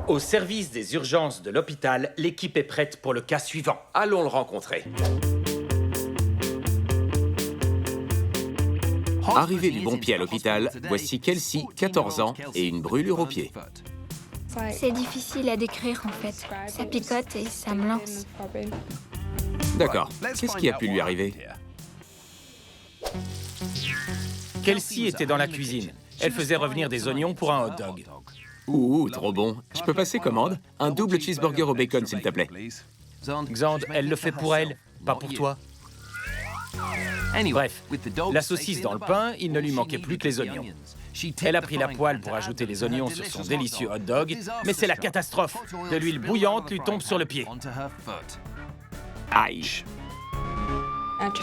Au service des urgences de l'hôpital, l'équipe est prête pour le cas suivant. Allons le rencontrer. Arrivé du bon pied à l'hôpital, voici Kelsey, 14 ans, et une brûlure au pied. C'est difficile à décrire en fait. Ça picote et ça me lance. D'accord. Qu'est-ce qui a pu lui arriver? Kelsey était dans la cuisine. Elle faisait revenir des oignons pour un hot dog. Ouh, trop bon. Je peux passer commande? Un double cheeseburger au bacon, s'il te plaît. Xand, elle le fait pour elle, pas pour toi. Bref, la saucisse dans le pain, il ne lui manquait plus que les oignons. Elle a pris la poêle pour ajouter les oignons sur son délicieux hot dog, mais c'est la catastrophe. De l'huile bouillante lui tombe sur le pied. Aïe.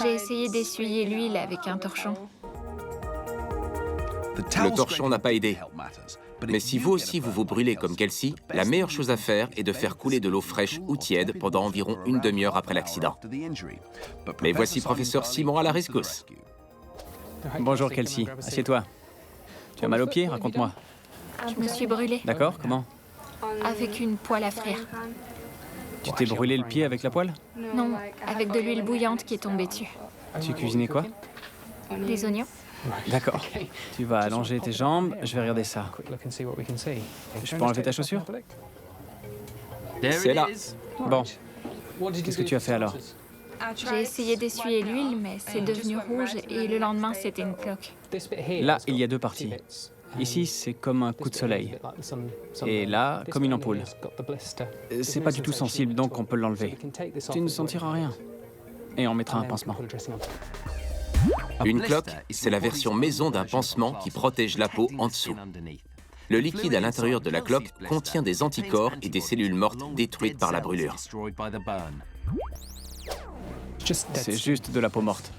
J'ai essayé d'essuyer l'huile avec un torchon. Le torchon n'a pas aidé. Mais si vous aussi vous vous brûlez comme Kelsey, la meilleure chose à faire est de faire couler de l'eau fraîche ou tiède pendant environ une demi-heure après l'accident. Mais voici professeur Simon à la rescousse. Bonjour Kelsey, assieds-toi. Tu as mal aux pieds? Raconte-moi. Je me suis brûlée D'accord, comment? avec une poêle à frire. Tu t'es brûlé le pied avec la poêle? Non, avec de l'huile bouillante qui est tombée dessus. Tu cuisinais quoi? Des oignons. D'accord. Tu vas allonger tes jambes, je vais regarder ça. Je peux enlever ta chaussure? C'est là. Bon. Qu'est-ce que tu as fait alors? J'ai essayé d'essuyer l'huile, mais c'est devenu rouge et le lendemain, c'était une cloque. Là, il y a deux parties. Ici, c'est comme un coup de soleil. Et là, comme une ampoule. C'est pas du tout sensible, donc on peut l'enlever. Tu ne sentiras rien. Et on mettra un pansement. Une cloque, c'est la version maison d'un pansement qui protège la peau en dessous. Le liquide à l'intérieur de la cloque contient des anticorps et des cellules mortes détruites par la brûlure. C'est juste de la peau morte.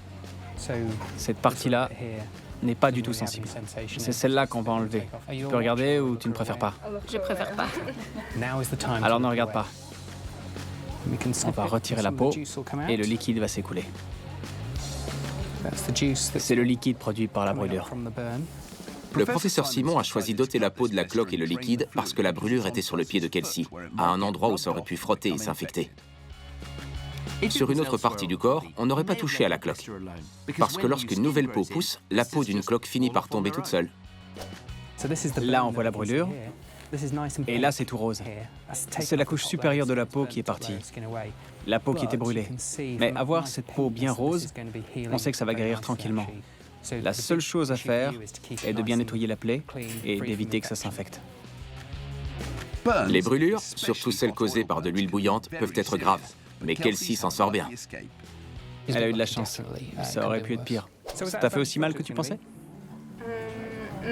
Cette partie-là n'est pas du tout sensible. C'est celle-là qu'on va enlever. Tu peux regarder ou tu ne préfères pas? Je préfère pas. Alors ne regarde pas. On va retirer la peau et le liquide va s'écouler. C'est le liquide produit par la brûlure. Le professeur Simon a choisi d'ôter la peau de la cloque et le liquide parce que la brûlure était sur le pied de Kelsey, à un endroit où ça aurait pu frotter et s'infecter. Sur une autre partie du corps, on n'aurait pas touché à la cloque. Parce que lorsqu'une nouvelle peau pousse, la peau d'une cloque finit par tomber toute seule. Là, on voit la brûlure. Et là, c'est tout rose. C'est la couche supérieure de la peau qui est partie. La peau qui était brûlée. Mais avoir cette peau bien rose, on sait que ça va guérir tranquillement. La seule chose à faire est de bien nettoyer la plaie et d'éviter que ça s'infecte. Les brûlures, surtout celles causées par de l'huile bouillante, peuvent être graves. Mais Kelsey s'en sort bien. Elle a eu de la chance. Ça aurait pu être pire. Ça t'a fait aussi mal que tu pensais?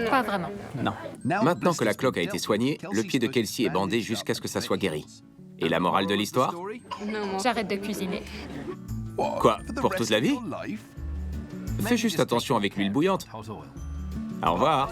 Pas vraiment. Non. Maintenant que la cloque a été soignée, le pied de Kelsey est bandé jusqu'à ce que ça soit guéri. Et la morale de l'histoire? J'arrête de cuisiner. Quoi? Pour toute la vie? Fais juste attention avec l'huile bouillante. Au revoir.